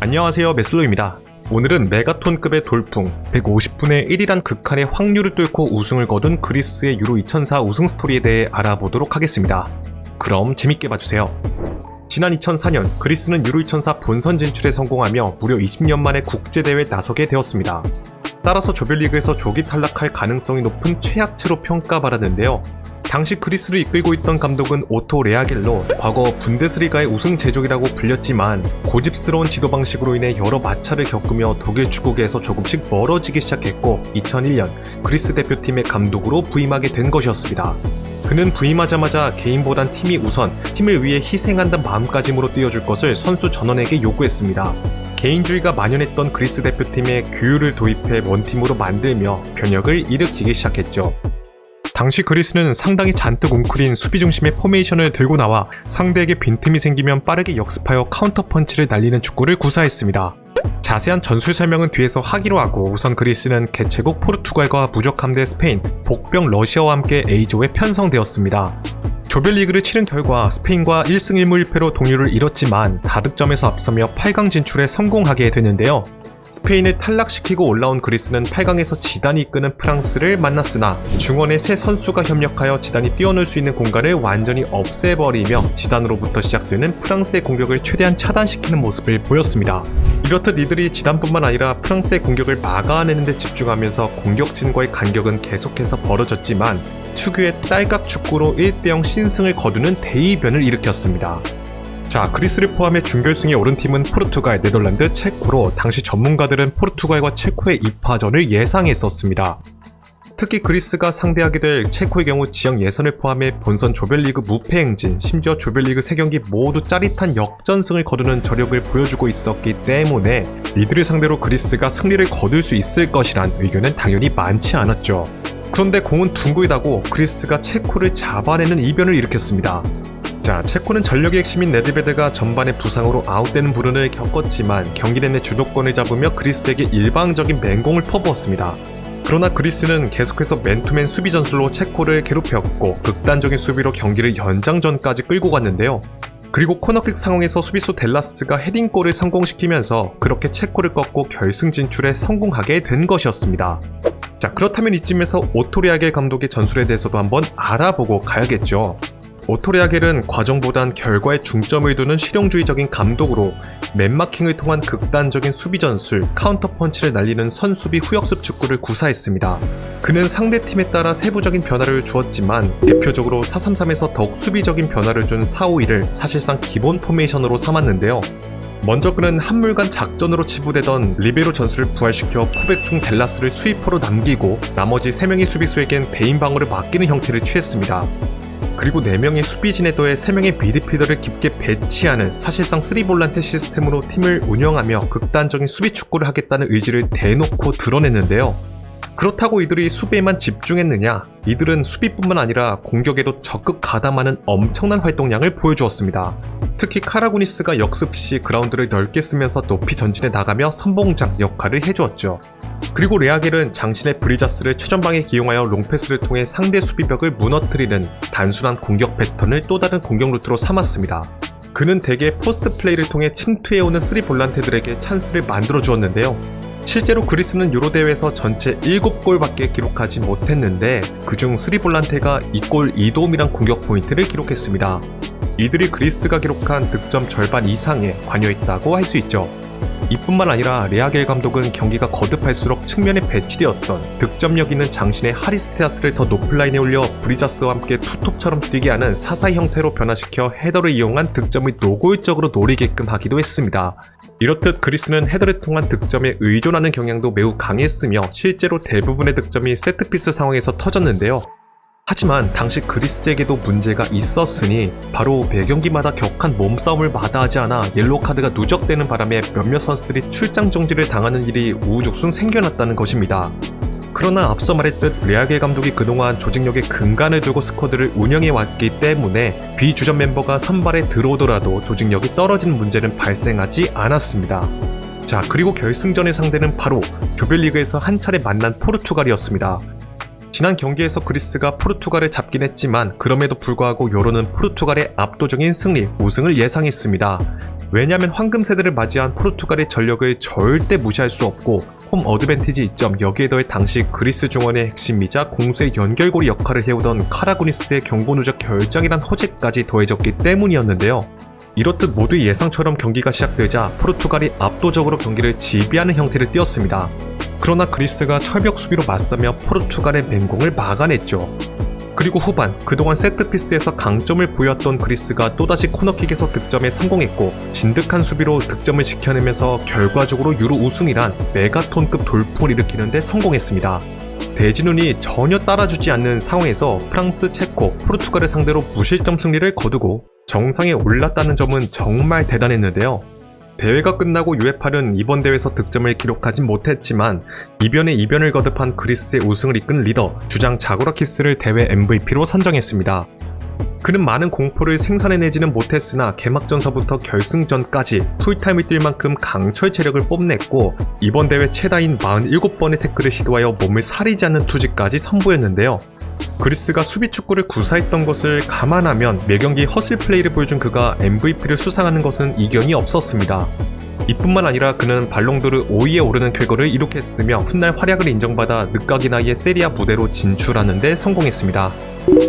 안녕하세요, 메슬로입니다. 오늘은 메가톤급의 돌풍 150분의 1이란 극한의 확률을 뚫고 우승을 거둔 그리스의 유로 2004 우승 스토리에 대해 알아보도록 하겠습니다. 그럼 재밌게 봐주세요. 지난 2004년 그리스는 유로 2004 본선 진출에 성공하며 무려 20년 만에 국제대회에 나서게 되었습니다. 따라서 조별리그에서 조기 탈락할 가능성이 높은 최악체로 평가받았는데요. 당시 그리스를 이끌고 있던 감독은 오토 레아겔로 과거 분데스리가의 우승 제조기라고 불렸지만 고집스러운 지도 방식으로 인해 여러 마찰을 겪으며 독일 축구계에서 조금씩 멀어지기 시작했고 2001년 그리스 대표팀의 감독으로 부임하게 된 것이었습니다. 그는 부임하자마자 개인보단 팀이 우선, 팀을 위해 희생한다는 마음가짐으로 뛰어줄 것을 선수 전원에게 요구했습니다. 개인주의가 만연했던 그리스 대표팀에 규율을 도입해 원팀으로 만들며 변혁을 일으키기 시작했죠. 당시 그리스는 상당히 잔뜩 웅크린 수비 중심의 포메이션을 들고 나와 상대에게 빈틈이 생기면 빠르게 역습하여 카운터 펀치를 날리는 축구를 구사했습니다. 자세한 전술 설명은 뒤에서 하기로 하고 우선 그리스는 개최국 포르투갈과 무적함대 스페인, 복병 러시아와 함께 A조에 편성되었습니다. 조별리그를 치른 결과 스페인과 1승 1무 1패로 동률을 이뤘지만 다득점에서 앞서며 8강 진출에 성공하게 되는데요. 스페인을 탈락시키고 올라온 그리스는 8강에서 지단이 이끄는 프랑스를 만났으나 중원의 세 선수가 협력하여 지단이 뛰어놀 수 있는 공간을 완전히 없애버리며 지단으로부터 시작되는 프랑스의 공격을 최대한 차단시키는 모습을 보였습니다. 이렇듯 이들이 지단뿐만 아니라 프랑스의 공격을 막아내는 데 집중하면서 공격진과의 간격은 계속해서 벌어졌지만 특유의 딸깍 축구로 1대0 신승을 거두는 대이변을 일으켰습니다. 자, 그리스를 포함해 준결승에 오른 팀은 포르투갈, 네덜란드, 체코로 당시 전문가들은 포르투갈과 체코의 2파전을 예상했었습니다. 특히 그리스가 상대하게 될 체코의 경우 지역 예선을 포함해 본선 조별리그 무패 행진, 심지어 조별리그 3경기 모두 짜릿한 역전승을 거두는 저력을 보여주고 있었기 때문에 이들을 상대로 그리스가 승리를 거둘 수 있을 것이란 의견은 당연히 많지 않았죠. 그런데 공은 둥글이 나고 그리스가 체코를 잡아내는 이변을 일으켰습니다. 자, 체코는 전력의 핵심인 네드베드가 전반에 부상으로 아웃되는 불운을 겪었지만 경기 내내 주도권을 잡으며 그리스에게 일방적인 맹공을 퍼부었습니다. 그러나 그리스는 계속해서 맨투맨 수비 전술로 체코를 괴롭혔고 극단적인 수비로 경기를 연장전까지 끌고 갔는데요. 그리고 코너킥 상황에서 수비수 델라스가 헤딩골을 성공시키면서 그렇게 체코를 꺾고 결승 진출에 성공하게 된 것이었습니다. 자, 그렇다면 이쯤에서 오토 레아겔 감독의 전술에 대해서도 한번 알아보고 가야겠죠. 오토 레아겔은 과정보단 결과에 중점을 두는 실용주의적인 감독으로 맨마킹을 통한 극단적인 수비 전술, 카운터 펀치를 날리는 선수비 후역습 축구를 구사했습니다. 그는 상대팀에 따라 세부적인 변화를 주었지만 대표적으로 4-3-3에서 더욱 수비적인 변화를 준 4-5-2를 사실상 기본 포메이션으로 삼았는데요. 먼저 그는 한물간 작전으로 치부되던 리베로 전술을 부활시켜 포백 중 델라스를 스위퍼로 남기고 나머지 3명의 수비수에겐 대인 방어를 맡기는 형태를 취했습니다. 그리고 4명의 수비진에 더해 3명의 미드필더를 깊게 배치하는 사실상 3볼란테 시스템으로 팀을 운영하며 극단적인 수비 축구를 하겠다는 의지를 대놓고 드러냈는데요. 그렇다고 이들이 수비에만 집중했느냐? 이들은 수비뿐만 아니라 공격에도 적극 가담하는 엄청난 활동량을 보여주었습니다. 특히 카라구니스가 역습 시 그라운드를 넓게 쓰면서 높이 전진해 나가며 선봉장 역할을 해주었죠. 그리고 레아겔은 장신의 브리자스를 최전방에 기용하여 롱패스를 통해 상대 수비벽을 무너뜨리는 단순한 공격 패턴을 또 다른 공격 루트로 삼았습니다. 그는 대개 포스트 플레이를 통해 침투해오는 3볼란테들에게 찬스를 만들어 주었는데요. 실제로 그리스는 유로 대회에서 전체 7골밖에 기록하지 못했는데 그중 3볼란테가 2골 2도움이란 공격 포인트를 기록했습니다. 이들이 그리스가 기록한 득점 절반 이상에 관여했다고 할 수 있죠. 이뿐만 아니라 레아겔 감독은 경기가 거듭할수록 측면에 배치되었던 득점력 있는 장신의 하리스테아스를 더 높은 라인에 올려 브리자스와 함께 투톱처럼 뛰게 하는 4-4 형태로 변화시켜 헤더를 이용한 득점을 노골적으로 노리게끔 하기도 했습니다. 이렇듯 그리스는 헤더를 통한 득점에 의존하는 경향도 매우 강했으며 실제로 대부분의 득점이 세트피스 상황에서 터졌는데요. 하지만 당시 그리스에게도 문제가 있었으니 바로 매경기마다 격한 몸싸움을 마다하지 않아 옐로우 카드가 누적되는 바람에 몇몇 선수들이 출장 정지를 당하는 일이 우후죽순 생겨났다는 것입니다. 그러나 앞서 말했듯 레아겔 감독이 그동안 조직력에 근간을 두고 스쿼드를 운영해왔기 때문에 비주전 멤버가 선발에 들어오더라도 조직력이 떨어지는 문제는 발생하지 않았습니다. 자, 그리고 결승전의 상대는 바로 조별리그에서 한 차례 만난 포르투갈이었습니다. 지난 경기에서 그리스가 포르투갈을 잡긴 했지만 그럼에도 불구하고 여론은 포르투갈의 압도적인 승리, 우승을 예상했습니다. 왜냐하면 황금 세대를 맞이한 포르투갈의 전력을 절대 무시할 수 없고 홈 어드밴티지 이점, 여기에 더해 당시 그리스 중원의 핵심이자 공수의 연결고리 역할을 해오던 카라구니스의 경고 누적 결장이란 허재까지 더해졌기 때문이었는데요. 이렇듯 모두의 예상처럼 경기가 시작되자 포르투갈이 압도적으로 경기를 지배하는 형태를 띄었습니다. 그러나 그리스가 철벽 수비로 맞서며 포르투갈의 맹공을 막아냈죠. 그리고 후반, 그동안 세트피스에서 강점을 보였던 그리스가 또다시 코너킥에서 득점에 성공했고 진득한 수비로 득점을 지켜내면서 결과적으로 유로 우승이란 메가톤급 돌풍을 일으키는 데 성공했습니다. 대진운이 전혀 따라주지 않는 상황에서 프랑스, 체코, 포르투갈을 상대로 무실점 승리를 거두고 정상에 올랐다는 점은 정말 대단했는데요. 대회가 끝나고 UEFA는 이번 대회에서 득점을 기록하진 못했지만 이변에 이변을 거듭한 그리스의 우승을 이끈 리더 주장 자고라키스를 대회 MVP로 선정했습니다. 그는 많은 공포를 생산해내지는 못했으나 개막전서부터 결승전까지 풀타임을 뛸 만큼 강철 체력을 뽐냈고 이번 대회 최다인 47번의 태클을 시도하여 몸을 사리지 않는 투지까지 선보였는데요. 그리스가 수비 축구를 구사했던 것을 감안하면 매경기 허슬 플레이를 보여준 그가 MVP를 수상하는 것은 이견이 없었습니다. 이뿐만 아니라 그는 발롱도르 5위에 오르는 쾌거를 이룩했으며 훗날 활약을 인정받아 늦가기 나이에 세리아 무대로 진출하는 데 성공했습니다.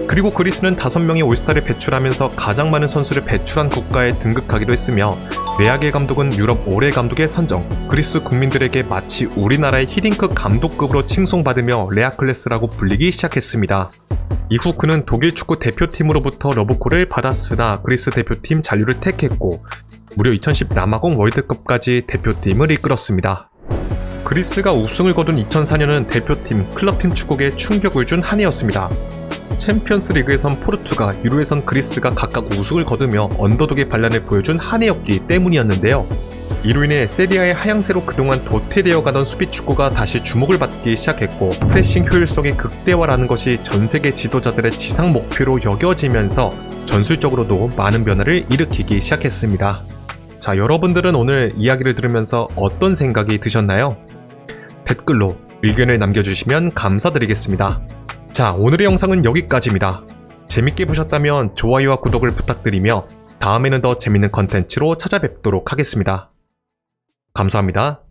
그리고 그리스는 5명의 올스타를 배출하면서 가장 많은 선수를 배출한 국가에 등극하기도 했으며 레아겔 감독은 유럽 올해 감독에 선정, 그리스 국민들에게 마치 우리나라의 히딩크 감독급으로 칭송받으며 레아클래스라고 불리기 시작했습니다. 이후 그는 독일 축구 대표팀으로부터 러브콜을 받았으나 그리스 대표팀 잔류를 택했고 무려 2010 남아공 월드컵까지 대표팀을 이끌었습니다. 그리스가 우승을 거둔 2004년은 대표팀, 클럽팀 축구에 충격을 준 한 해였습니다. 챔피언스 리그에선 포르투갈, 유로에선 그리스가 각각 우승을 거두며 언더독의 반란을 보여준 한 해였기 때문이었는데요. 이로 인해 세리아의 하향세로 그동안 도태되어 가던 수비 축구가 다시 주목을 받기 시작했고 프레싱 효율성의 극대화라는 것이 전세계 지도자들의 지상 목표로 여겨지면서 전술적으로도 많은 변화를 일으키기 시작했습니다. 자, 여러분들은 오늘 이야기를 들으면서 어떤 생각이 드셨나요? 댓글로 의견을 남겨주시면 감사드리겠습니다. 자, 오늘의 영상은 여기까지입니다. 재밌게 보셨다면 좋아요와 구독을 부탁드리며 다음에는 더 재밌는 컨텐츠로 찾아뵙도록 하겠습니다. 감사합니다.